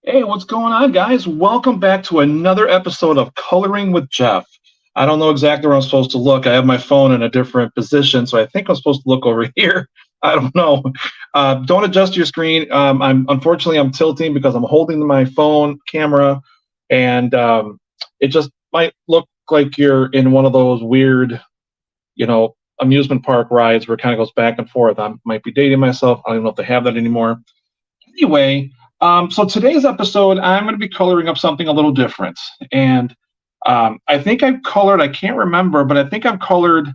Hey, what's going on, guys? Welcome back to another episode of Coloring with Jeff. I don't know exactly where I'm supposed to look. I have my phone in a different position, so I think I'm supposed to look over here. I don't know. Don't adjust your screen. I'm tilting because I'm holding my phone camera, and it just might look like you're in one of those weird, amusement park rides where it kind of goes back and forth. I might be dating myself. I don't even know if they have that anymore. Anyway, so today's episode, I'm going to be coloring up something a little different. And I think I've colored, I can't remember, but I think I've colored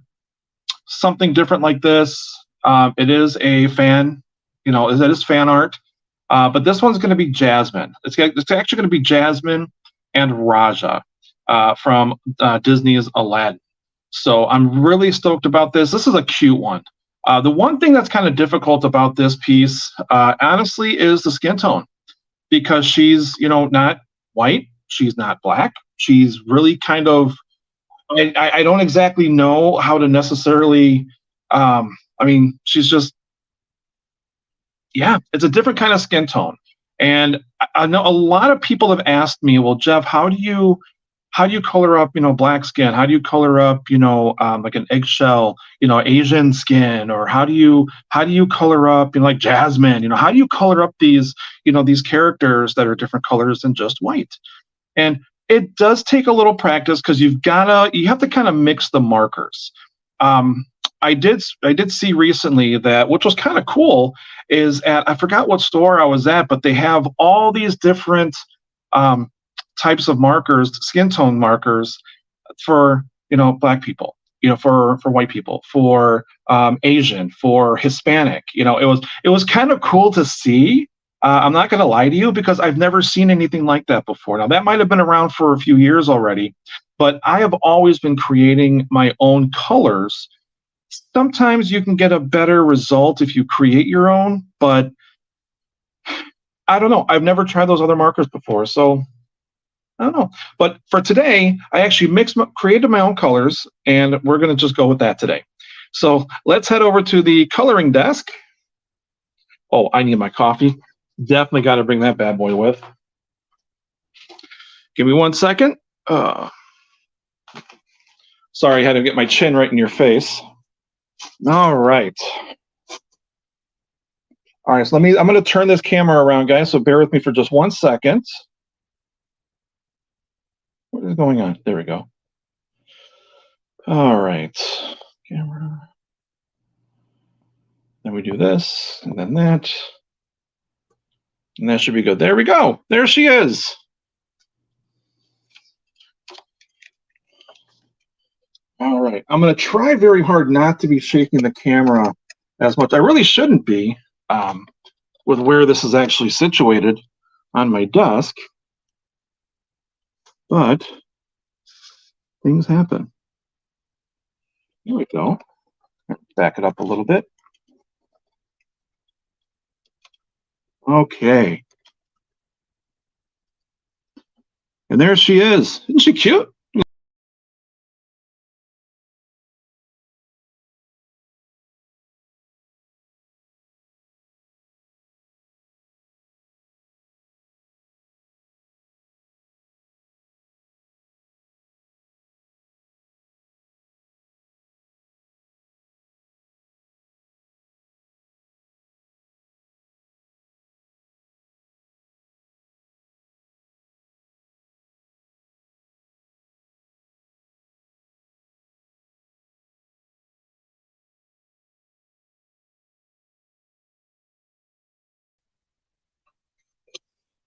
something different like this. It is a fan, it is fan art. But this one's going to be Jasmine. It's actually going to be Jasmine and Raja from Disney's Aladdin. So I'm really stoked about this. This is a cute one. The one thing that's kind of difficult about this piece, honestly, is the skin tone because she's, not white. She's not black. She's really kind of, I don't exactly know how to necessarily, she's just, yeah, it's a different kind of skin tone. And I know a lot of people have asked me, well, Jeff, how do you color up, black skin? How do you color up, like an eggshell, Asian skin? Or how do you color up, like Jasmine? How do you color up these characters that are different colors than just white? And it does take a little practice because you have to kind of mix the markers. I did see recently that, which was kind of cool, is I forgot what store I was at, but they have all these different um, types of markers, skin tone markers for black people, for white people, for Asian, for Hispanic. It was kind of cool to see. I'm not going to lie to you because I've never seen anything like that before. Now that might have been around for a few years already, but I have always been creating my own colors. Sometimes you can get a better result if you create your own, but I don't know. I've never tried those other markers before, so I don't know. But for today, I actually created my own colors, and we're going to just go with that today. So let's head over to the coloring desk. Oh, I need my coffee. Definitely got to bring that bad boy with. Give me 1 second. Sorry, I had to get my chin right in your face. All right. All right, so I'm going to turn this camera around, guys, so bear with me for just 1 second. What is going on? There we go. All right. Camera. Then we do this, and then that. And that should be good. There we go. There she is. All right. I'm going to try very hard not to be shaking the camera as much. I really shouldn't be with where this is actually situated on my desk. But things happen. Here we go. Back it up a little bit. Okay. And there she is. Isn't she cute?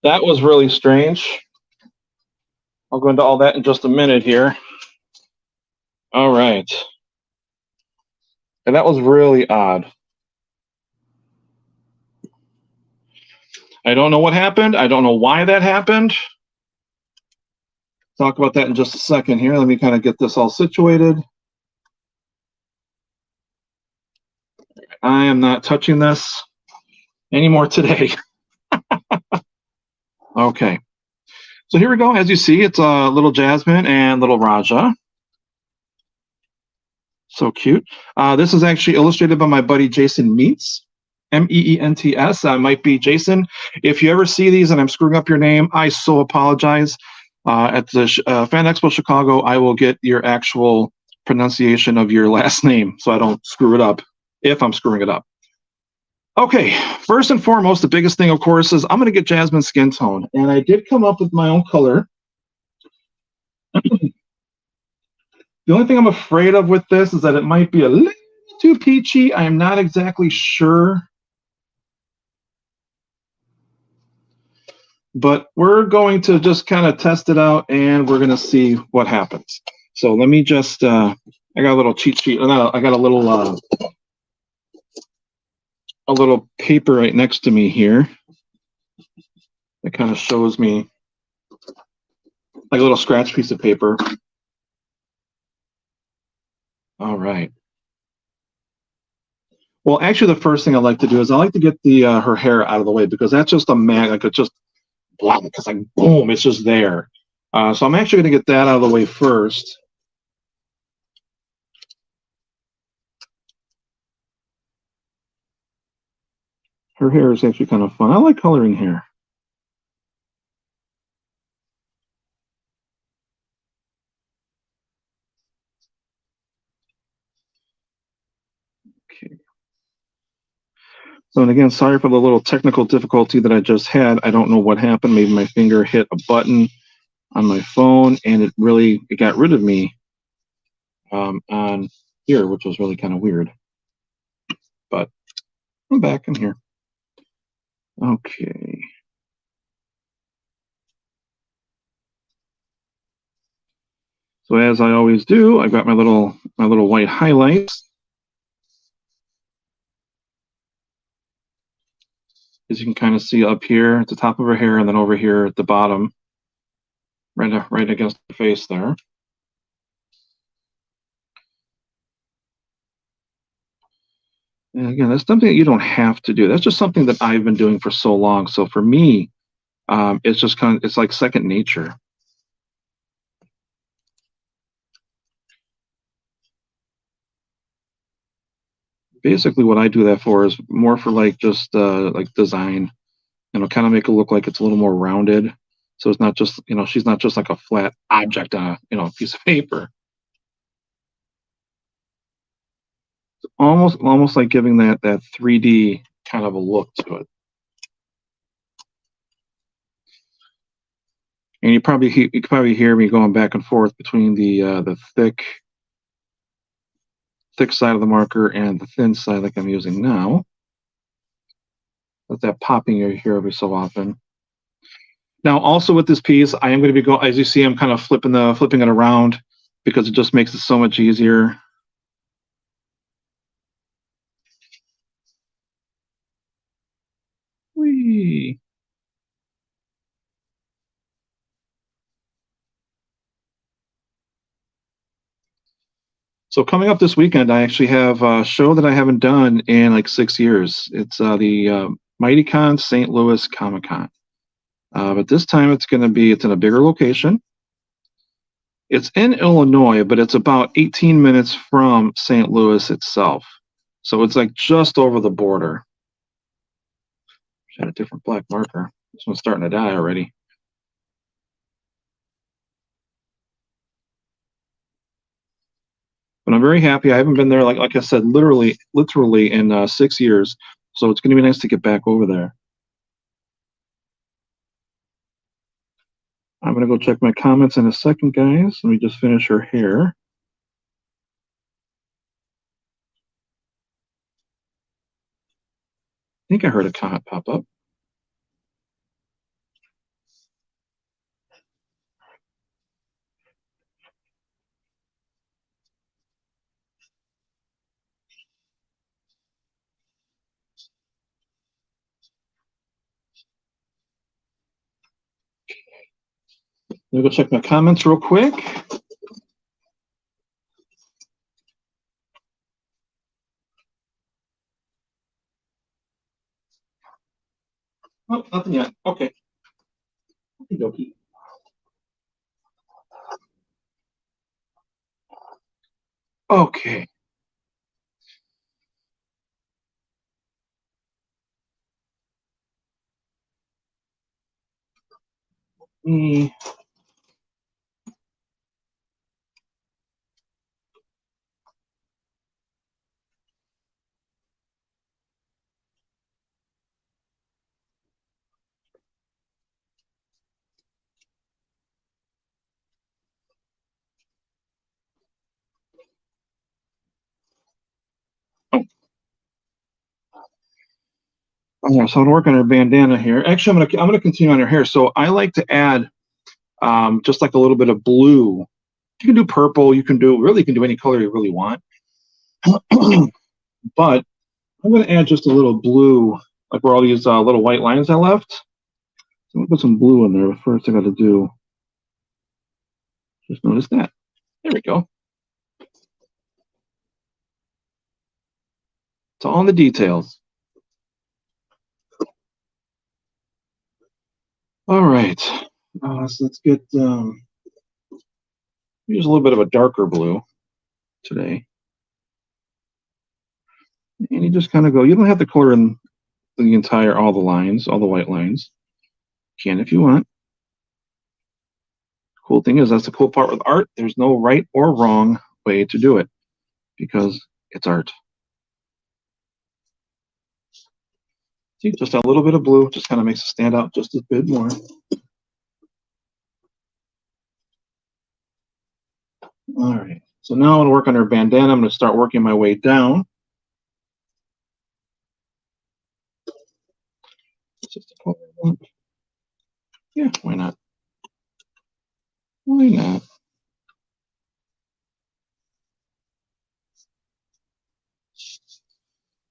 That was really strange. I'll go into all that in just a minute here. All right. And that was really odd. I don't know what happened. I don't know why that happened. Talk about that in just a second here. Let me kind of get this all situated. I am not touching this anymore today. Okay. So here we go. As you see, it's little Jasmine and little Raja. So cute. This is actually illustrated by my buddy Jason Meets. Meents. Might be Jason. If you ever see these and I'm screwing up your name, I so apologize. At the Fan Expo Chicago, I will get your actual pronunciation of your last name so I don't screw it up if I'm screwing it up. Okay, first and foremost, the biggest thing, of course, is I'm going to get Jasmine's skin tone. And I did come up with my own color. The only thing I'm afraid of with this is that it might be a little too peachy. I am not exactly sure. But we're going to just kind of test it out and we're going to see what happens. So let me just, I got a little cheat sheet. I got a little paper right next to me here. It kind of shows me like a little scratch piece of paper. All right. Well, actually, the first thing I like to do is I like to get the her hair out of the way because that's just a like it's just blah, because like boom, it's just there. So I'm actually going to get that out of the way first. Her hair is actually kind of fun. I like coloring hair. Okay. So, and again, sorry for the little technical difficulty that I just had. I don't know what happened. Maybe my finger hit a button on my phone and it got rid of me on here, which was really kind of weird. But I'm back in here. Okay. So as I always do, I've got my little white highlights. As you can kind of see up here at the top of her hair and then over here at the bottom, right against the face there. And again, that's something that you don't have to do. That's just something that I've been doing for so long. So for me, it's just it's like second nature. Basically, what I do that for is more for like just like design, kind of make it look like it's a little more rounded. So it's not just, she's not just like a flat object on a piece of paper. It's almost like giving that 3D kind of a look to it. And you can probably hear me going back and forth between the thick side of the marker and the thin side like I'm using now. Let that popping you hear every so often. Now, also with this piece, I am going to be going, as you see, I'm kind of flipping it around because it just makes it so much easier. Whee. So coming up this weekend, I actually have a show that I haven't done in like 6 years. It's the MightyCon St. Louis Comic Con. But this time it's in a bigger location. It's in Illinois, but it's about 18 minutes from St. Louis itself. So it's like just over the border. Had a different black marker. This one's starting to die already. But I'm very happy. I haven't been there, like I said, literally in 6 years. So it's going to be nice to get back over there. I'm going to go check my comments in a second, guys. Let me just finish her hair. I think I heard a comment pop up. Let me go check my comments real quick. Oh, nothing yet. Okay. Okey-dokey. Okay. me. Oh, yeah, so I'm gonna work on her bandana here. Actually, I'm gonna continue on her hair. So I like to add just like a little bit of blue. You can do purple. You can do any color you really want. But I'm gonna add just a little blue, like where all these little white lines I left. So I'm gonna put some blue in there. But first, I got to do just notice that. There we go. It's all in the details. All right. So let's get use a little bit of a darker blue today. And you just kind of go, you don't have to color in all the lines, all the white lines. You can if you want. Cool thing is, that's the cool part with art. There's no right or wrong way to do it because it's art. See, just a little bit of blue just kind of makes it stand out just a bit more. All right. So now I'm going to work on her bandana. I'm going to start working my way down. Just a color one. Yeah, why not? Why not?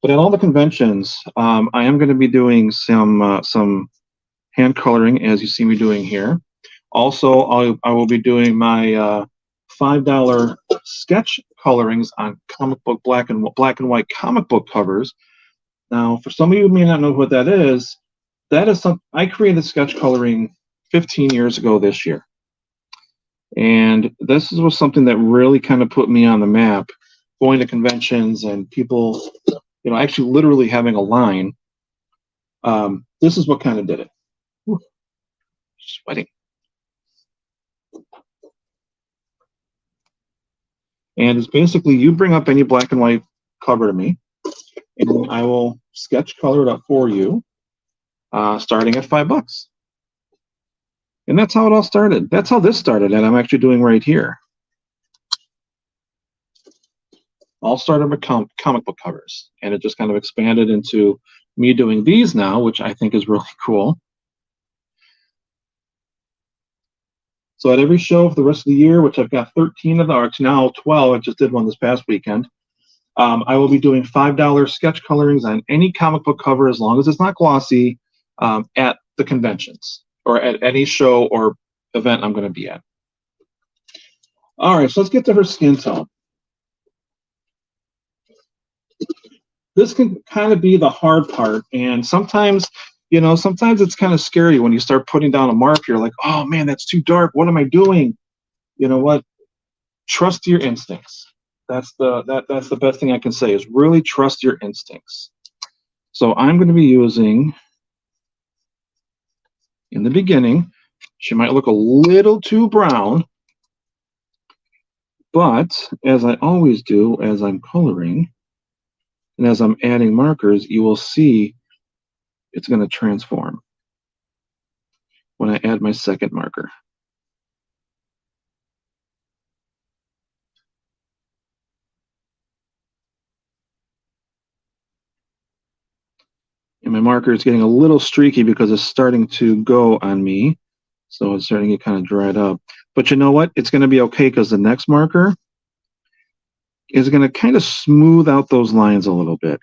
But at all the conventions, I am going to be doing some hand coloring, as you see me doing here. Also, I will be doing my $5 sketch colorings on comic book black and white comic book covers. Now, for some of you who may not know what that is something I created sketch coloring 15 years ago this year. And this was something that really kind of put me on the map, going to conventions and people, actually literally having a line. This is what kind of did it. Whew, sweating. And it's basically you bring up any black and white cover to me, and I will sketch color it up for you, starting at $5. And that's how it all started. That's how this started, and I'm actually doing right here. All started with comic book covers, and it just kind of expanded into me doing these now, which I think is really cool. So at every show for the rest of the year, which I've got 13 of the arts now, 12, I just did one this past weekend, I will be doing $5 sketch colorings on any comic book cover, as long as it's not glossy, at the conventions or at any show or event I'm going to be at. All right, so let's get to her skin tone. This can kind of be the hard part, and sometimes it's kind of scary when you start putting down a mark. You're like, oh man, that's too dark. What am I doing? You know what? Trust your instincts. That's the best thing I can say, is really trust your instincts. So I'm going to be using, in the beginning, she might look a little too brown, but as I always do, as I'm coloring and as I'm adding markers, you will see it's going to transform when I add my second marker. And my marker is getting a little streaky because it's starting to go on me. So it's starting to get kind of dried up. But you know what? It's going to be okay, because the next marker is going to kind of smooth out those lines a little bit.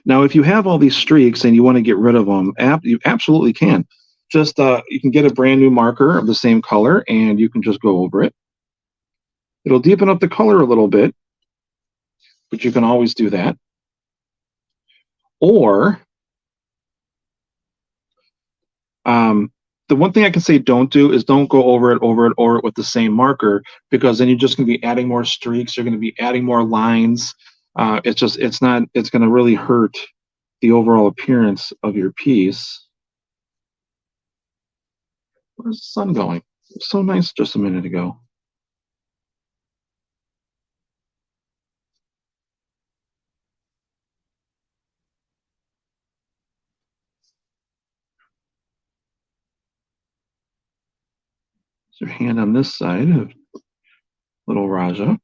Now, if you have all these streaks and you want to get rid of them, you absolutely can. Just you can get a brand new marker of the same color, and you can just go over it. It'll deepen up the color a little bit, but you can always do that. Or the one thing I can say don't do is don't go over it with the same marker, because then you're just going to be adding more streaks. You're going to be adding more lines. It's going to really hurt the overall appearance of your piece. Where's the sun going? It was so nice just a minute ago. Your hand on this side of little Raja.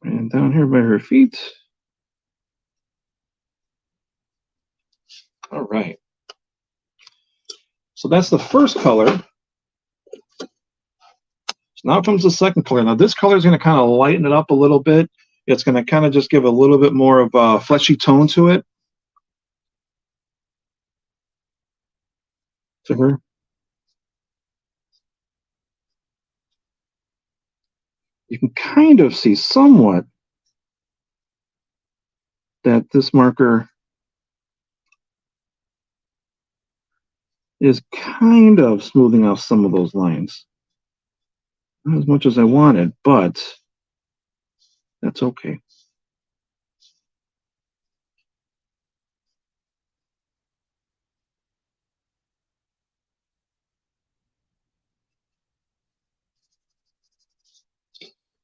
And down here by her feet. All right. So that's the first color. So now comes the second color. Now this color is going to kind of lighten it up a little bit. It's going to kind of just give a little bit more of a fleshy tone to it. To her. You can kind of see somewhat that this marker is kind of smoothing out some of those lines. Not as much as I wanted, but that's okay.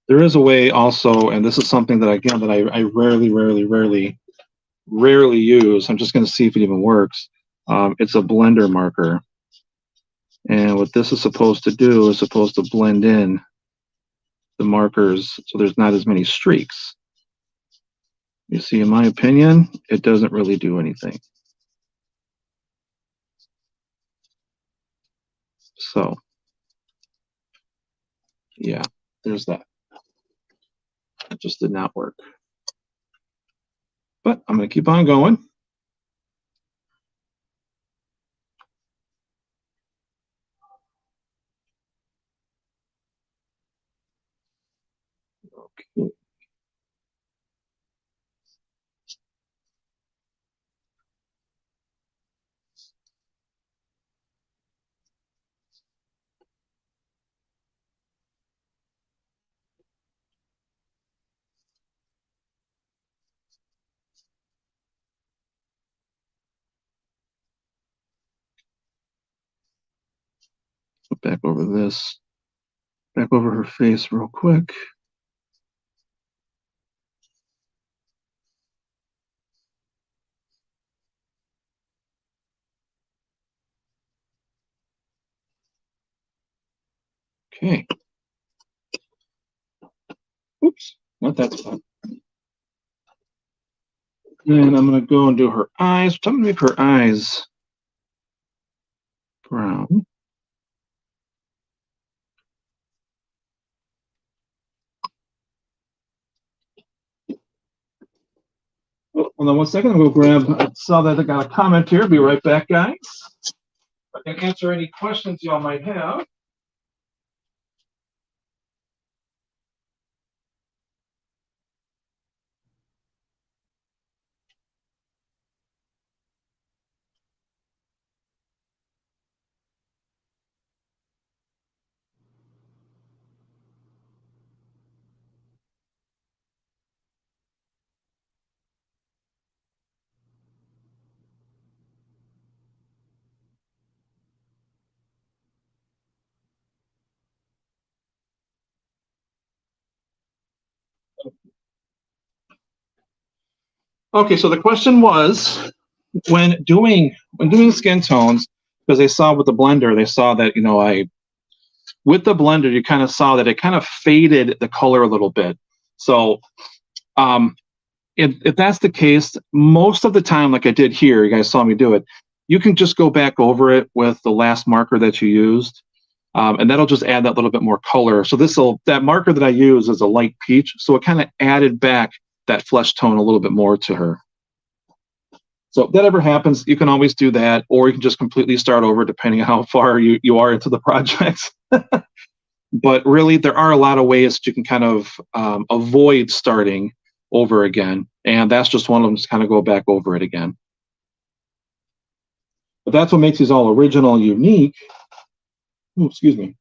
There is a way also, and this is something that again that I rarely use. I'm just going to see if it even works. It's a blender marker, and what this is supposed to do is supposed to blend in the markers so there's not as many streaks. You see, in my opinion, it doesn't really do anything. So, yeah, there's that. It just did not work. But I'm going to keep on going. Okay. Back over this. Back over her face real quick. Okay. Oops, not that spot. And I'm going to go and do her eyes. I'm going to make her eyes brown. Oh, hold on 1 second. I'm going to grab, I saw that I got a comment here. Be right back, guys. I can answer any questions y'all might have. Okay, so the question was, when doing skin tones, because they saw with the blender, they saw that with the blender you kind of saw that it kind of faded the color a little bit. So if that's the case, most of the time, like I did here, you guys saw me do it, you can just go back over it with the last marker that you used, and that'll just add that little bit more color. So that marker that I use is a light peach, so it kind of added back that flesh tone a little bit more to her. So if that ever happens, you can always do that, or you can just completely start over depending on how far you are into the project. But really, there are a lot of ways that you can kind of avoid starting over again, and that's just one of them, just kind of go back over it again. But that's what makes these all original and unique, ooh, excuse me,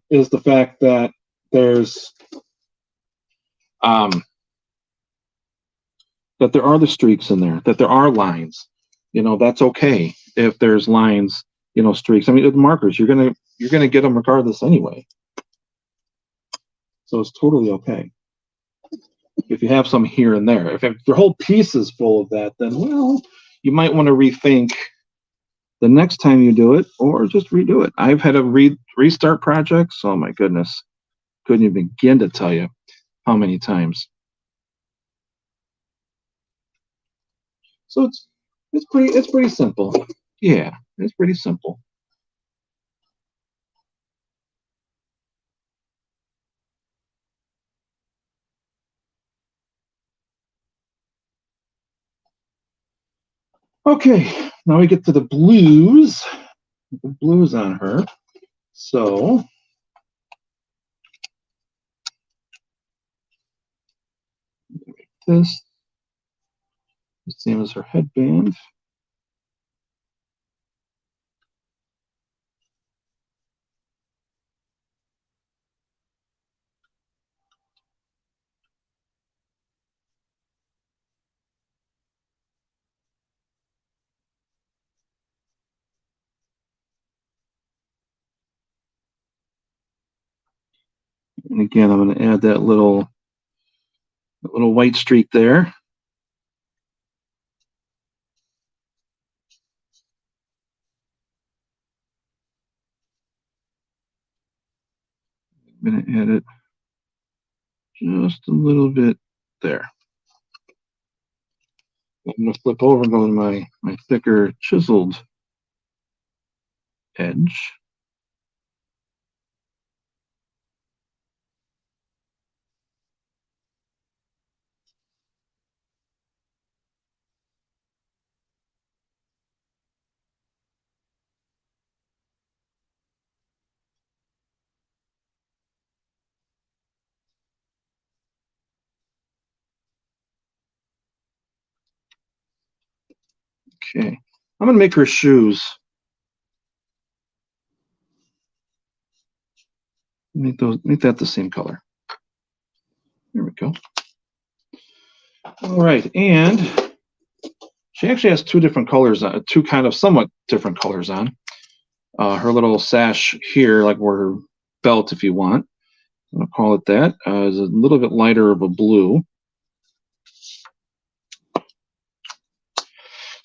is the fact that there's um, that there are the streaks in there, that there are lines. That's okay if there's lines, streaks. I mean, with markers, you're gonna get them regardless anyway. So it's totally okay if you have some here and there. If your whole piece is full of that, then well, you might want to rethink the next time you do it, or just redo it. I've had to restart projects. Oh my goodness, couldn't even begin to tell you how many times. So it's pretty simple. Yeah, it's pretty simple. Okay, now we get to the blues. The blues on her. So this, the same as her headband. And again, I'm going to add that little white streak there. I'm going to add it just a little bit there. I'm going to flip over and go to my thicker chiseled edge. Okay, I'm going to make her shoes. Make that the same color. There we go. All right, and she actually has two different colors, two kind of somewhat different colors on. Her little sash here, like her belt, if you want. I'm gonna call it that. Is a little bit lighter of a blue.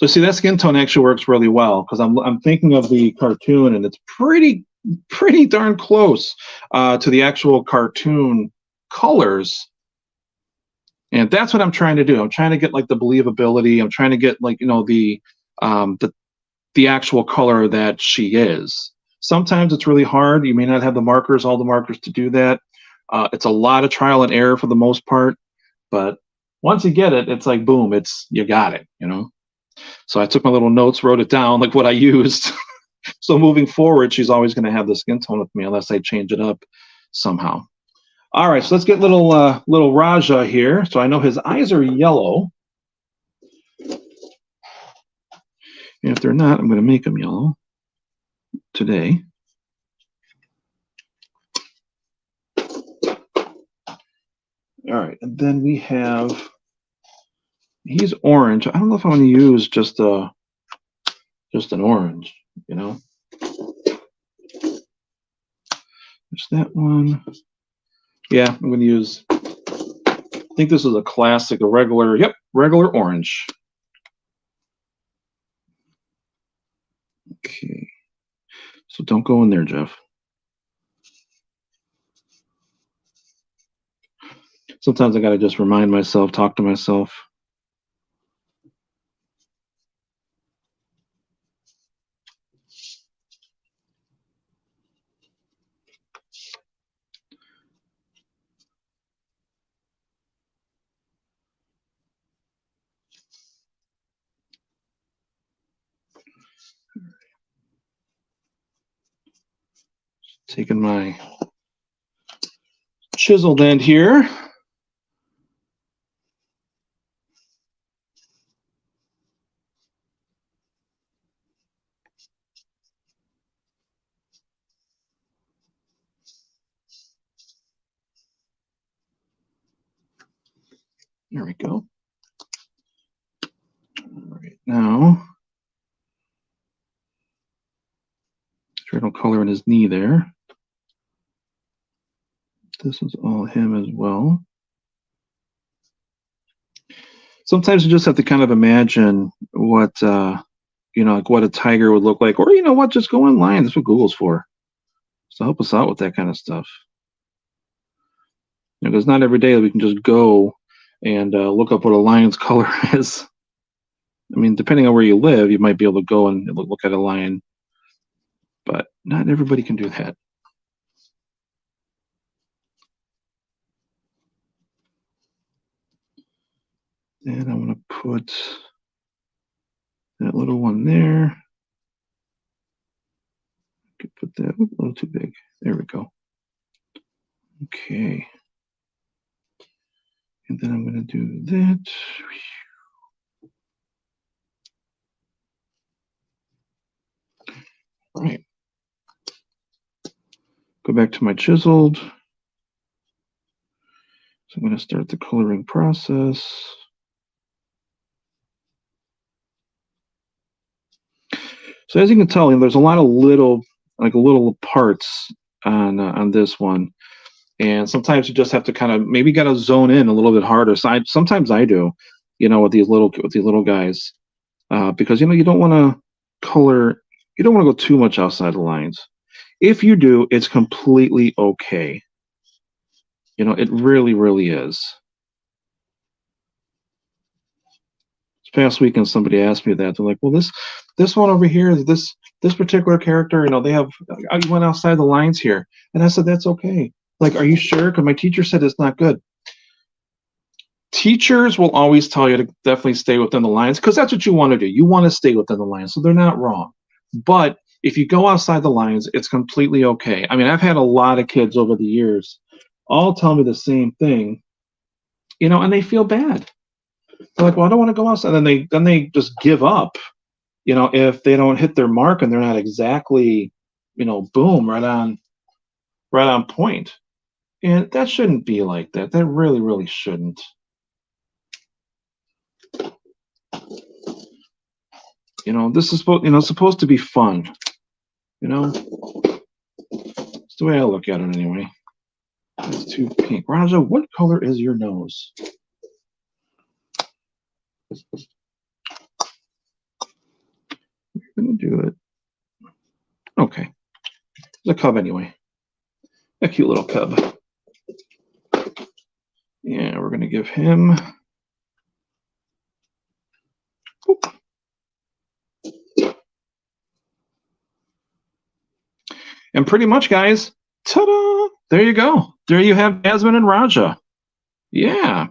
So see, that skin tone actually works really well because I'm thinking of the cartoon, and it's pretty darn close to the actual cartoon colors. And that's what I'm trying to do. I'm trying to get like the believability. I'm trying to get like the actual color that she is. Sometimes it's really hard. You may not have all the markers to do that. It's a lot of trial and error for the most part, but once you get it, it's like boom, you got it. So I took my little notes, wrote it down, like what I used. So moving forward, she's always going to have the skin tone with me unless I change it up somehow. All right, so let's get little Raja here. So I know his eyes are yellow. And if they're not, I'm going to make them yellow today. All right, and then we have, he's orange. I don't know if I want to use just an orange. There's that one. Yeah, I'm going to use, I think this is a classic, regular orange. Okay, so don't go in there, Jeff. Sometimes I got to just remind myself, talk to myself. Taking my chiseled end here. There we go. All right, now, try to color in his knee there. This is all him as well. Sometimes you just have to kind of imagine what, you know, like what a tiger would look like, or you know what, just go online. That's what Google's for. So help us out with that kind of stuff. You know, because not every day we can just go and look up what a lion's color is. I mean, depending on where you live, you might be able to go and look at a lion, but not everybody can do that. And I'm going to put that little one there. I could put that a little too big. There we go. Okay. And then I'm going to do that. All right. Go back to my chiseled. So I'm going to start the coloring process. So as you can tell, there's a lot of little parts on this one, and sometimes you just have to kind of maybe got to zone in a little bit harder. So sometimes I do, you know, with these little guys, because you know you don't want to color, you don't want to go too much outside the lines. If you do, it's completely okay. You know, it really, really is. This past weekend, somebody asked me that. They're like, "Well, this one over here, this particular character, you know, they have you went outside the lines here," and I said, "That's okay." Like, are you sure? Because my teacher said it's not good. Teachers will always tell you to definitely stay within the lines because that's what you want to do. You want to stay within the lines, so they're not wrong. But if you go outside the lines, it's completely okay. I mean, I've had a lot of kids over the years all tell me the same thing, you know, and they feel bad. They're like, "Well, I don't want to go outside." Then they just give up, you know, if they don't hit their mark and they're not exactly, you know, boom, right on point. And that shouldn't be like that. That really, really shouldn't. You know, this is supposed to be fun. You know, it's the way I look at it anyway. It's too pink. Raja, what color is your nose? You're gonna do it. Okay. It's a cub anyway. A cute little cub. Yeah, we're gonna give him. Oop. And pretty much, guys, ta-da! There you go. There you have Jasmine and Raja. Yeah.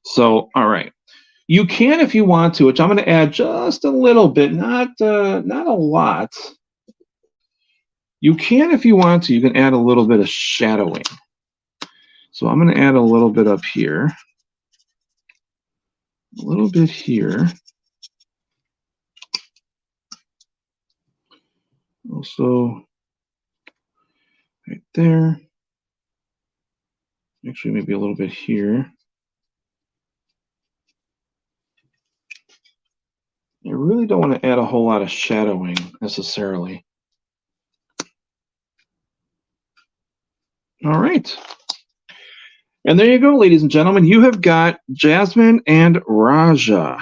So, all right. You can, if you want to, which I'm going to add just a little bit, not a lot. You can, if you want to, you can add a little bit of shadowing. So I'm going to add a little bit up here, a little bit here. Also, right there. Actually, maybe a little bit here. I really don't want to add a whole lot of shadowing necessarily. All right. And there you go, ladies and gentlemen. You have got Jasmine and Raja.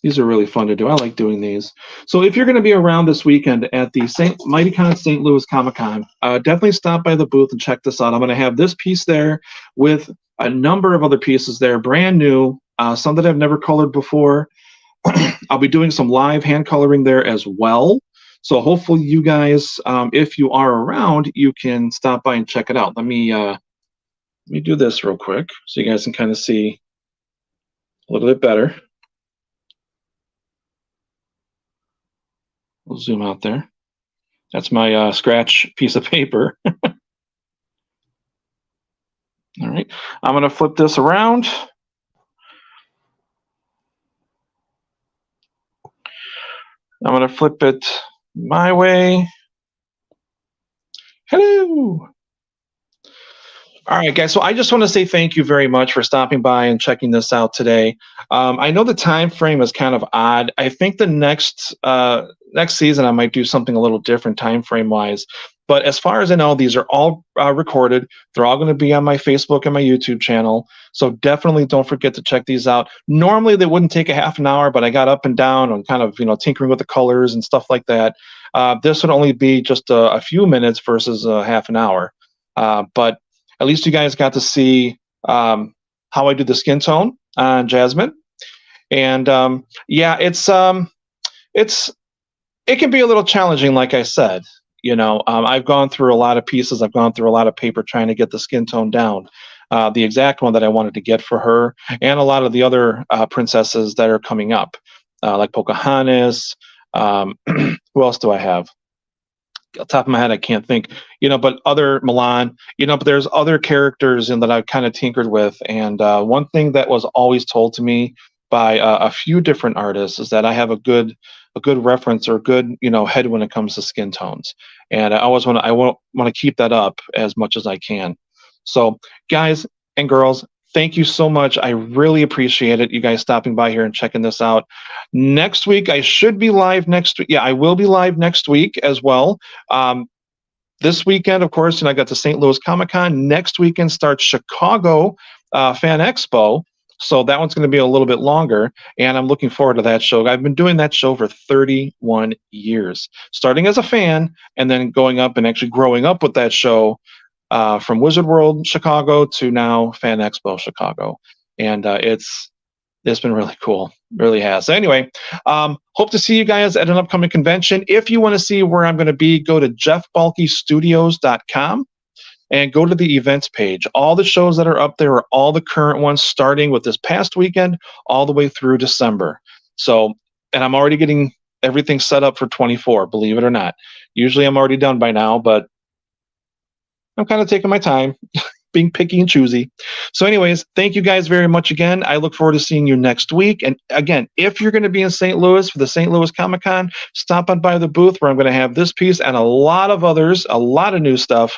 These are really fun to do. I like doing these. So if you're going to be around this weekend at the MightyCon St. Louis Comic-Con, definitely stop by the booth and check this out. I'm going to have this piece there with a number of other pieces there, brand new, some that I've never colored before. I'll be doing some live hand coloring there as well. So hopefully you guys, if you are around, you can stop by and check it out. Let me do this real quick so you guys can kind of see a little bit better. We'll zoom out there. That's my scratch piece of paper. All right, I'm going to flip this around. I'm going to flip it my way. Hello. All right, guys. So I just want to say thank you very much for stopping by and checking this out today. I know the time frame is kind of odd. I think the next season I might do something a little different time frame wise. But as far as I know, these are all recorded. They're all going to be on my Facebook and my YouTube channel. So definitely don't forget to check these out. Normally they wouldn't take a half an hour, but I got up and down and kind of tinkering with the colors and stuff like that. This would only be just a few minutes versus half an hour. But at least you guys got to see how I do the skin tone on Jasmine, and yeah, it's it can be a little challenging, like I said. I've gone through a lot of pieces. I've gone through a lot of paper trying to get the skin tone down, the exact one that I wanted to get for her, and a lot of the other princesses that are coming up, like Pocahontas. Who else do I have? Off the top of my head, I can't think, but other Milan, but there's other characters in that I've kind of tinkered with. And one thing that was always told to me by a few different artists is that I have a good reference or good, head when it comes to skin tones. And I want to keep that up as much as I can. So guys and girls, thank you so much. I really appreciate it. You guys stopping by here and checking this out. Next week, I should be live next week. Yeah, I will be live next week as well. This weekend, of course, I got the St. Louis Comic-Con. Next weekend starts Chicago Fan Expo. So that one's going to be a little bit longer, and I'm looking forward to that show. I've been doing that show for 31 years, starting as a fan and then going up and actually growing up with that show from Wizard World Chicago to now Fan Expo Chicago. And it's been really cool. Really has. So anyway, hope to see you guys at an upcoming convention. If you want to see where I'm going to be, go to jeffbalkestudios.com and go to the events page. All the shows that are up there are all the current ones, starting with this past weekend all the way through December. So, and I'm already getting everything set up for 24, believe it or not. Usually I'm already done by now, but I'm kind of taking my time, being picky and choosy. So anyways, thank you guys very much again. I look forward to seeing you next week. And again, if you're going to be in St. Louis for the St. Louis Comic-Con, stop on by the booth where I'm going to have this piece and a lot of others, a lot of new stuff.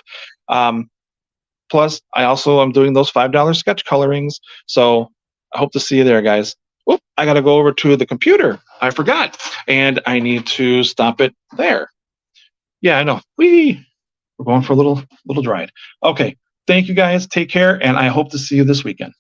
Plus, I also am doing those $5 sketch colorings. So I hope to see you there, guys. Oop, I got to go over to the computer. I forgot. And I need to stop it there. Yeah, I know. We're going for a little ride. Okay. Thank you, guys. Take care. And I hope to see you this weekend.